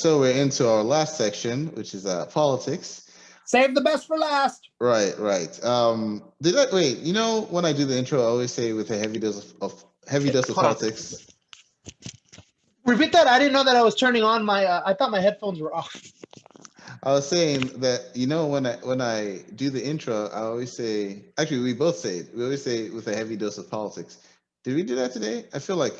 so we're into our last section, which is politics. Save the best for last. Right. Did I wait? You know, when I do the intro, I always say with a heavy dose of Hold on. politics. Repeat that. I didn't know that I was turning on my. I thought my headphones were off. I was saying that, you know, when I do the intro, I always say. Actually, we both say it. We always say with a heavy dose of politics. Did we do that today? I feel like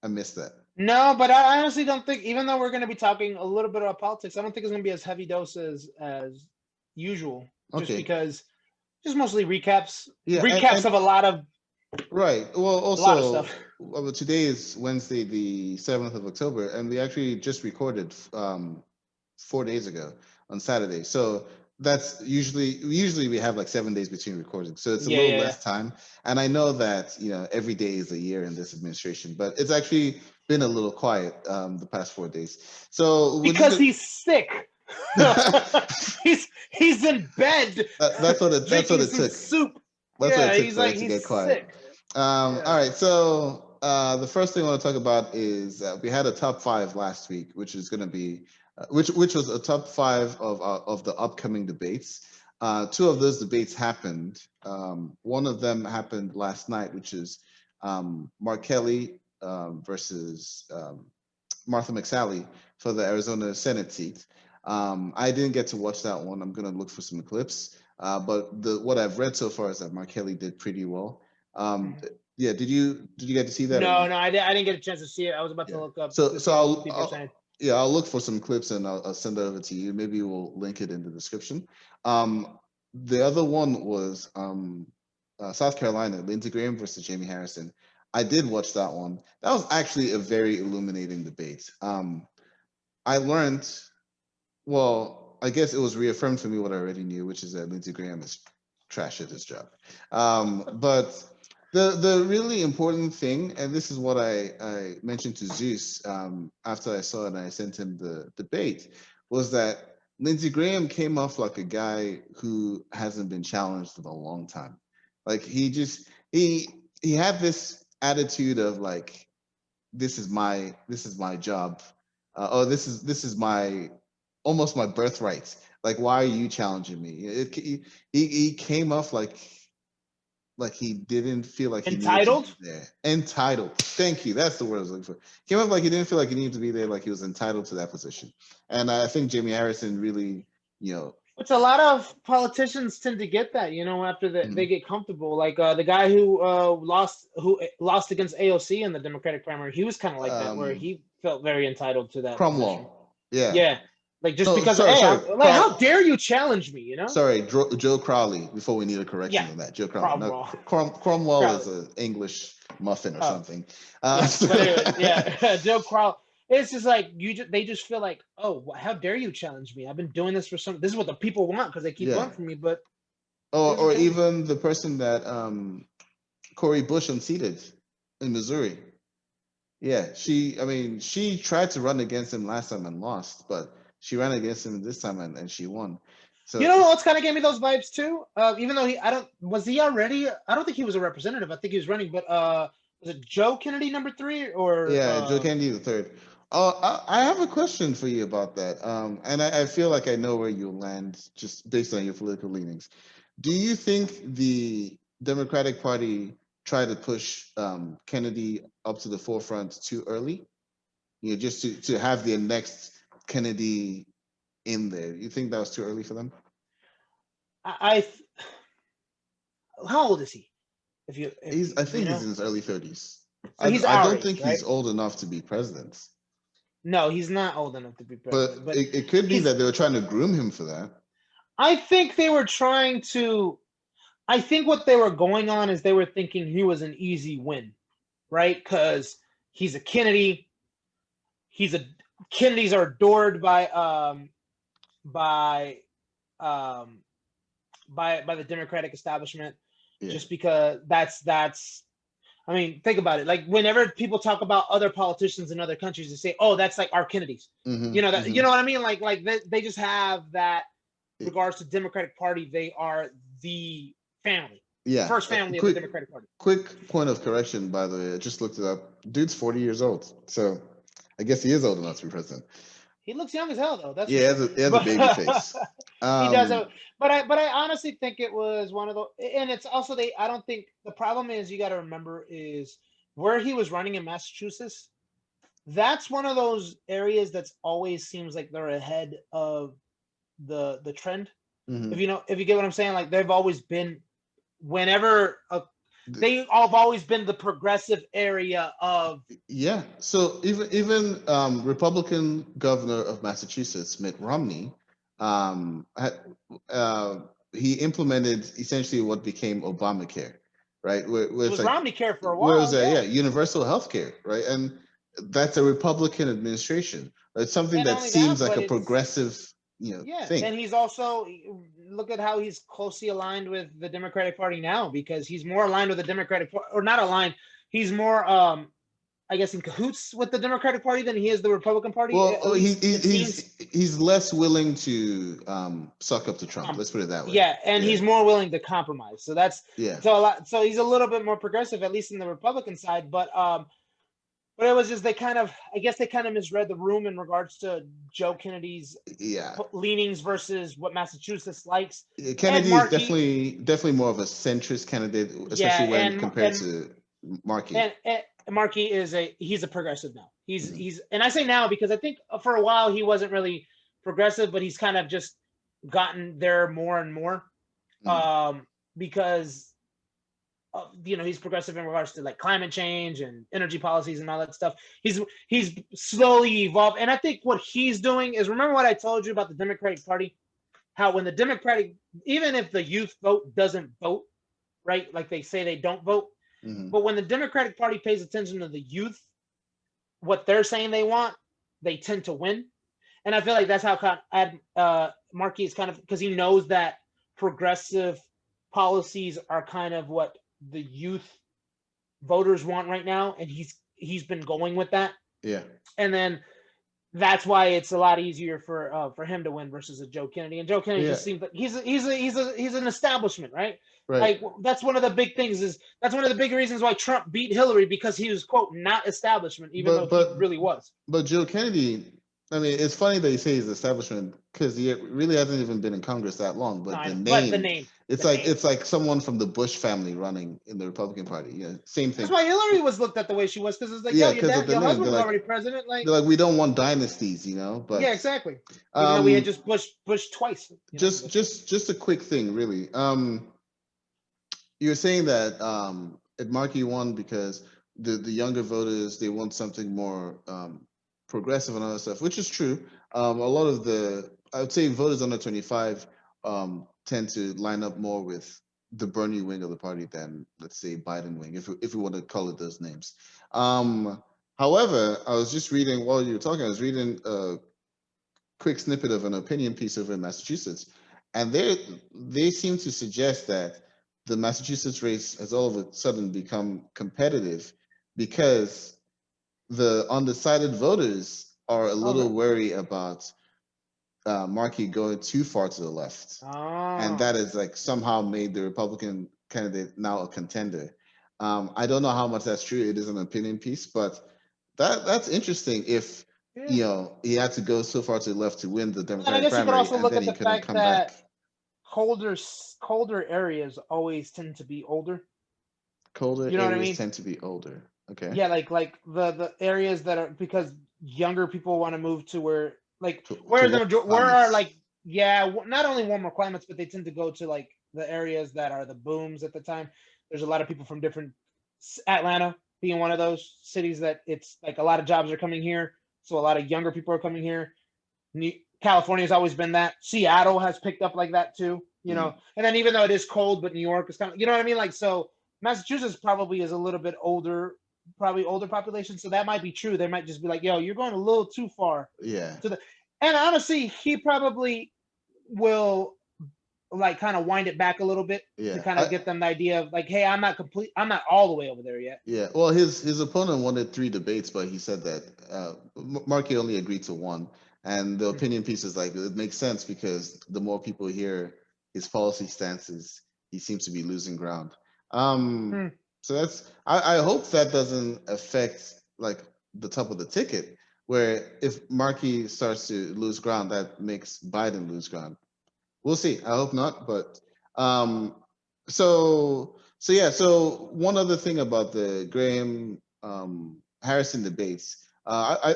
I missed that. No, but I honestly don't think, even though we're going to be talking a little bit about politics, I don't think it's going to be as heavy doses as usual. Just Okay. because, just mostly recaps. Yeah, Recaps of a lot of. Right. Well, a lot of also, stuff. well, today is Wednesday, the 7th of October, and we actually just recorded 4 days ago on Saturday. So that's usually we have like 7 days between recordings, so it's a little less time. And I know that, you know, every day is a year in this administration, but it's actually been a little quiet the past 4 days. So Because he's sick. he's in bed. That's what it took. Soup. That's what it took he's for like it to he's get quiet. sick. All right, so the first thing I want to talk about is we had a top 5 last week, which is going to be which was a top 5 of the upcoming debates. 2 of those debates happened. One of them happened last night, which is Mark Kelly versus Martha McSally for the Arizona Senate seat. I didn't get to watch that one. I'm going to look for some clips. But what I've read so far is that Mark Kelly did pretty well. Yeah, did you get to see that? No, I didn't get a chance to see it. I was about to look up. So I'll look for some clips and I'll send it over to you. Maybe we'll link it in the description. The other one was South Carolina, Lindsey Graham versus Jamie Harrison. I did watch that one. That was actually a very illuminating debate. I learned, well, I guess it was reaffirmed for me what I already knew, which is that Lindsey Graham is trash at his job. But the really important thing, and this is what I mentioned to Zeus after I saw it and I sent him the debate, was that Lindsey Graham came off like a guy who hasn't been challenged in a long time. Like he had this attitude of like, this is my job, or this is my almost my birthright. Like, why are you challenging me? He came off like he didn't feel like he entitled. Needed to be there. Entitled. Thank you. That's the word I was looking for. Came off like he didn't feel like he needed to be there, like he was entitled to that position. And I think Jamie Harrison really, you know. Which a lot of politicians tend to get that, you know, after they get comfortable. Like the guy who lost against AOC in the Democratic primary, he was kind of like that, where he felt very entitled to that Cromwell. Position. Yeah. Like just because, how dare you challenge me, you know? Sorry, Joe Crowley, before we need a correction on that. Joe Crowley. Cromwell is an English muffin or something. But anyway, Joe Crowley. It's just like, they just feel like, oh, how dare you challenge me? I've been doing this for this is what the people want because they keep going for me, but. Or even the person that Cori Bush unseated in Missouri. Yeah, she tried to run against him last time and lost, but she ran against him this time and she won. So, you know what's kind of gave me those vibes too? Even though I don't think he was a representative. I think he was running, but was it Joe Kennedy number 3 or? Yeah, Joe Kennedy the 3rd. I have a question for you about that. And I feel like I know where you'll land just based on your political leanings. Do you think the Democratic Party tried to push Kennedy up to the forefront too early? You know, just to have the next Kennedy in there. You think that was too early for them? How old is he? I think he's in his early 30s. So I don't think he's old enough to be president. No, he's not old enough to be president. But it could be that they were trying to groom him for that. I think they were trying to. I think what they were going on is they were thinking he was an easy win, right? Because he's a Kennedy. Kennedys are adored by the Democratic establishment, just because that's. I mean, think about it. Like whenever people talk about other politicians in other countries, they say, "Oh, that's like our Kennedys." Mm-hmm, you know that. You know what I mean? Like they just have that. Regards to Democratic Party, they are the family. Yeah. First family of the Democratic Party. Quick point of correction, by the way. I just looked it up. Dude's 40 years old. So I guess he is old enough to be president. He looks young as hell, though. That's Yeah, for he has a baby face. he does. But I honestly think it was one of the. And it's also I don't think the problem is you got to remember is where he was running in Massachusetts. That's one of those areas that's always seems like they're ahead of the trend. Mhm. If you get what I'm saying, like they've always been whenever they have always been the progressive area of. Yeah. So even Republican governor of Massachusetts, Mitt Romney, he implemented essentially what became Obamacare, right? Where It it's was like Romney care for a where it while, was universal health care, right? And that's a Republican administration. It's something and that only that, seems like but a it's progressive, thing. and he's also look at how he's closely aligned with the Democratic Party now because he's more aligned with the Democratic or not aligned. He's more I guess in cahoots with the Democratic Party than he is the Republican Party. Well, At least it seems. he's less willing to suck up to Trump. Let's put it that way. Yeah, and he's more willing to compromise. So that's so a lot. So he's a little bit more progressive, at least in the Republican side. But it was just I guess they kind of misread the room in regards to Joe Kennedy's leanings versus what Massachusetts likes. Kennedy is definitely more of a centrist candidate, especially when compared to Markey. And Markey he's a progressive now. He's and I say now because I think for a while he wasn't really progressive, but he's kind of just gotten there more and more because he's progressive in regards to like climate change and energy policies and all that stuff. He's slowly evolved, and I think what he's doing is, remember what I told you about the Democratic Party, how when the Democratic, even if the youth vote doesn't vote, right, like they say they don't vote, but when the Democratic Party pays attention to the youth, what they're saying they want, they tend to win. And I feel like that's how Markey is kind of, because he knows that progressive policies are kind of what the youth voters want right now, and he's been going with that. Yeah. And then that's why it's a lot easier for him to win versus a Joe Kennedy. And Joe Kennedy just seems like he's an establishment, right? Right. Like that's one of the big things that's one of the big reasons why Trump beat Hillary, because he was, quote, not establishment, even though he really was. But Joe Kennedy, I mean, it's funny that you say he's establishment because he really hasn't even been in Congress that long. But the name, it's like someone from the Bush family running in the Republican Party. Yeah, same thing. That's why Hillary was looked at the way she was, because it's like, your husband was already president. Like, they're like, we don't want dynasties, But yeah, exactly. Even though we had just Bush twice. Just a quick thing, really. You're saying that Markey won because the younger voters, they want something more progressive and all that stuff, which is true. A lot of I would say voters under 25 tend to line up more with the Bernie wing of the party than, let's say, Biden wing, if we want to call it those names. However, I was just reading while you were talking, I was reading a quick snippet of an opinion piece over in Massachusetts, and they seem to suggest that the Massachusetts race has all of a sudden become competitive because the undecided voters are a little wary about Markey going too far to the left. And that has like somehow made the Republican candidate now a contender. I don't know how much that's true. It is an opinion piece, but that's interesting if he had to go so far to the left to win the Democratic primary, and then he couldn't come back. Colder areas always tend to be older. Colder areas tend to be older. Okay. Yeah, like the areas that are, because younger people want to move to where are like, not only warmer climates, but they tend to go to like the areas that are the booms at the time. There's a lot of people from different, Atlanta being one of those cities that it's like a lot of jobs are coming here, so a lot of younger people are coming here. California has always been that. Seattle has picked up like that too, And then even though it is cold, but New York is kind of, you know what I mean? Like, so Massachusetts probably is a little bit older, probably older population. So that might be true. They might just be like, yo, you're going a little too far. Yeah. And honestly, he probably will like kind of wind it back a little bit to kind of get them the idea of like, hey, I'm not all the way over there yet. Yeah. Well, his opponent wanted 3 debates, but he said that Markey only agreed to 1. And the opinion piece is like, it makes sense because the more people hear his policy stances, he seems to be losing ground. So I hope that doesn't affect like the top of the ticket, where if Markey starts to lose ground, that makes Biden lose ground. We'll see. I hope not, but um, so yeah. So one other thing about the Graham Harrison debates, I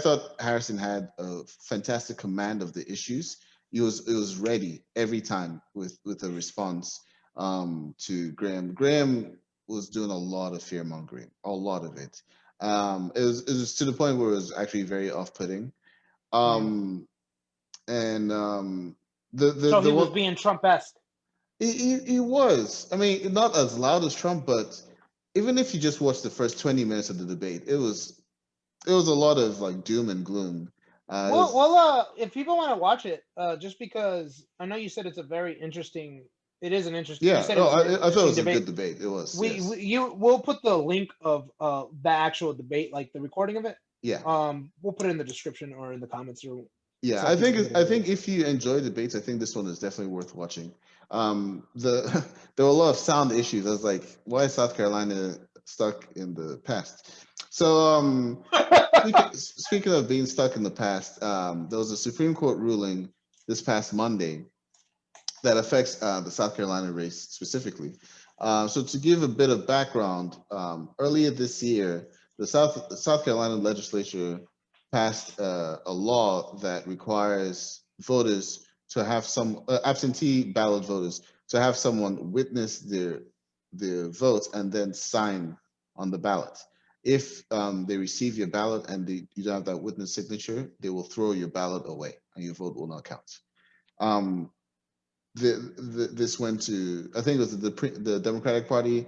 thought Harrison had a fantastic command of the issues. It was ready every time with a response to Graham. Graham was doing a lot of fear mongering, a lot of it. It was to the point where it was actually very off putting. Mm. Um, and So the he was one being Trump-esque. he was. I mean, not as loud as Trump, but even if you just watch the first 20 minutes of the debate, it was a lot of like doom and gloom. If people want to watch it, just because I know you said it's a very interesting, it is an interesting. You Yeah. said it Oh, was a very I thought it interesting was a good debate. debate. It was. Yes. We'll put the link of the actual debate, like the recording of it. Yeah. We'll put it in the description or in the comments, or Yeah, so people can get I a think visual. if you enjoy debates, I think this one is definitely worth watching. The there were a lot of sound issues. I was like, why is South Carolina stuck in the past? So speaking of being stuck in the past, there was a Supreme Court ruling this past Monday that affects the South Carolina race specifically. So to give a bit of background, earlier this year, the South Carolina legislature passed a law that requires voters to have some absentee ballot voters to have someone witness their votes and then sign on the ballot. If they receive your ballot and you don't have that witness signature, they will throw your ballot away and your vote will not count. Um, this went to, I think it was the Democratic Party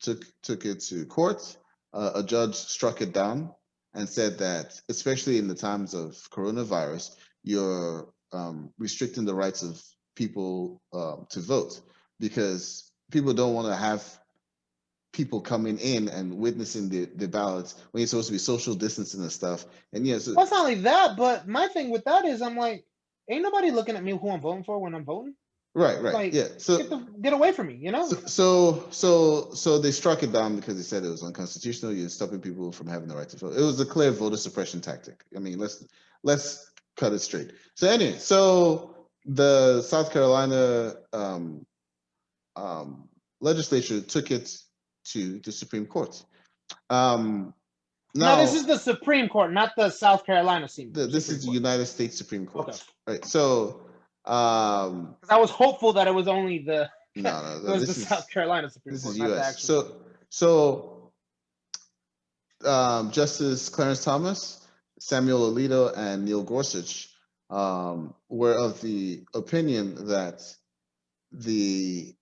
took it to court. A judge struck it down and said that, especially in the times of coronavirus, you're restricting the rights of people to vote because people don't want to have people coming in and witnessing the ballots when you're supposed to be social distancing and stuff. And yeah, so Well, it's not only that, but my thing with that is, I'm like, ain't nobody looking at me who I'm voting for when I'm voting. right, Like, yeah. So get away from me, you know? so they struck it down because they said it was unconstitutional. You're stopping people from having the right to vote. It was a clear voter suppression tactic. I mean, let's cut it straight. So anyway, so the South Carolina um, legislature took it to the Supreme Court. Now, this Now, is the Supreme Court, not the South Carolina this Supreme is the Court. United States Supreme Okay. Court, right? So, Because I was hopeful that it was only the no, it was the South Carolina Supreme this is Court, not the U.S. actual. So Justice Clarence Thomas, Samuel Alito, and Neil Gorsuch were of the opinion that the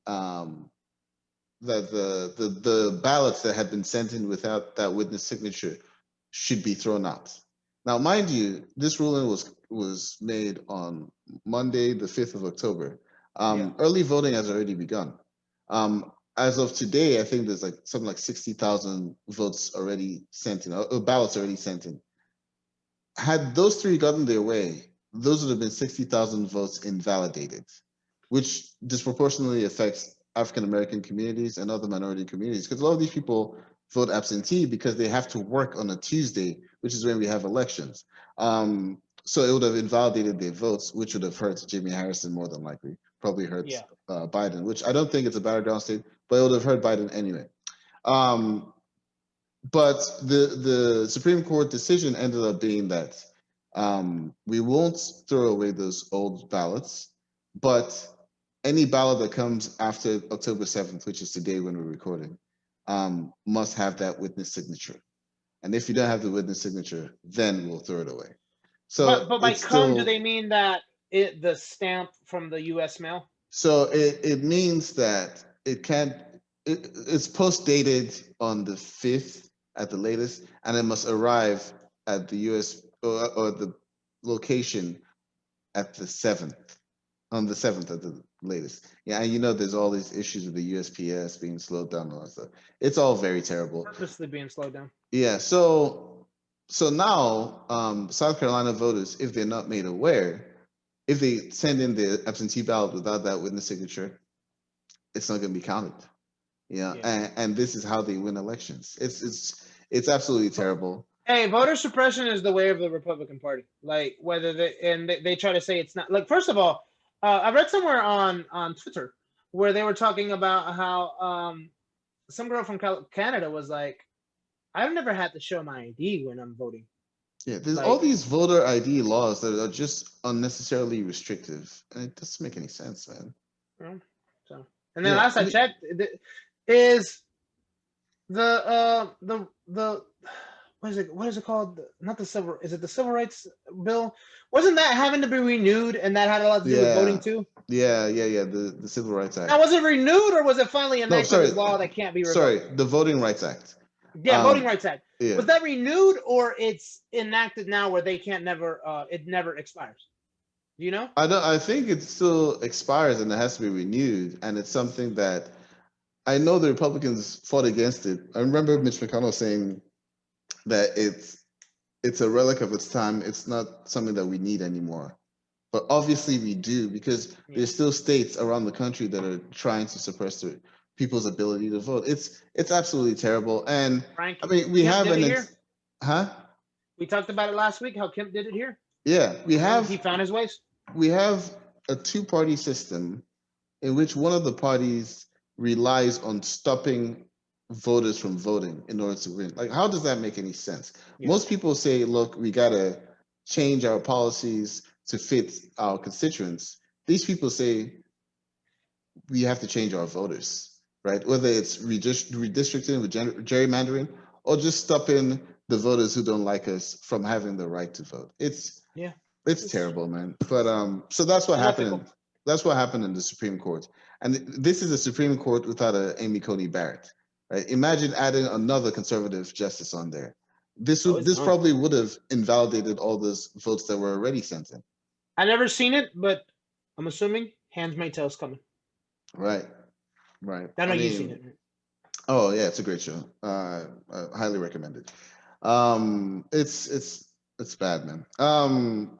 the ballots that had been sent in without that witness signature should be thrown out. Now, mind you, this ruling was made on Monday, the 5th of October. Yeah. Early voting has already begun. As of today, I think there's like something like 60,000 votes already sent in, or ballots already sent in. Had those three gotten their way, those would have been 60,000 votes invalidated, which disproportionately affects African American communities and other minority communities. Because a lot of these people vote absentee because they have to work on a Tuesday, which is when we have elections. So it would have invalidated their votes, which would have hurt Jimmy Harrison more than likely, probably hurt Yeah. Biden, which I don't think it's a battleground state, but it would have hurt Biden anyway. But the Supreme Court decision ended up being that we won't throw away those old ballots, but any ballot that comes after October 7th, which is today when we're recording, must have that witness signature. And if you don't have the witness signature, then we'll throw it away. So But by it's come, do still they mean that the stamp from the U.S. mail? so it means that it can't it's post dated on the 5th at the latest, and it must arrive at the US or the location at the 7th, on the 7th at the latest. Yeah, and there's all these issues with the USPS being slowed down and all that stuff. It's all very terrible. Purposely being slowed down. Yeah, so now South Carolina voters, if they're not made aware, if they send in the absentee ballot without that witness signature, it's not going to be counted. Yeah. And this is how they win elections. It's absolutely terrible. Hey, voter suppression is the way of the Republican Party. Like whether they try to say it's not. Like first of all, I read somewhere on Twitter where they were talking about how some girl from Canada was like, "I've never had to show my ID when I'm voting." Yeah, there's all Like, these voter ID laws that are just unnecessarily restrictive, and it doesn't make any sense, man. so, and then Yeah, last I checked, is the what is it called? Not the civil. Is it the civil rights bill? Wasn't that having to be renewed, and that had a lot to do with voting too? yeah. The Civil Rights Act. Now, was it renewed or was it finally No, enacted sorry, as law that can't be revoked? sorry, the Voting Rights Act. Yeah, Voting Rights Act. Yeah. Was that renewed or it's enacted now where they can't it never expires? Do you know? I think it still expires and it has to be renewed, and it's something that I know the Republicans fought against it. I remember Mitch McConnell saying that it's a relic of its time. It's not something that we need anymore. But obviously we do, because there's still states around the country that are trying to suppress people's ability to vote. It's absolutely terrible. And Frank, I mean, we Kemp have did it here. Huh? We talked about it last week. How Kemp did it here. Yeah, He found his ways. We have a two-party system in which one of the parties relies on stopping voters from voting in order to win. Like, how does that make any sense? Yeah. Most people say, look, we gotta change our policies to fit our constituents. These people say we have to change our voters, right? Whether it's redistricting with gerrymandering or just stopping the voters who don't like us from having the right to vote. It's terrible, man. But so that's what happened. That's what happened in the Supreme Court. And this is a Supreme Court without a Amy Coney Barrett, right? Imagine adding another conservative justice on there. This probably would have invalidated all those votes that were already sent in. I've never seen it, but I'm assuming Handmaid's Tale's coming. Right. I know you've seen it. Oh yeah, it's a great show. I highly recommend it. It's bad, man.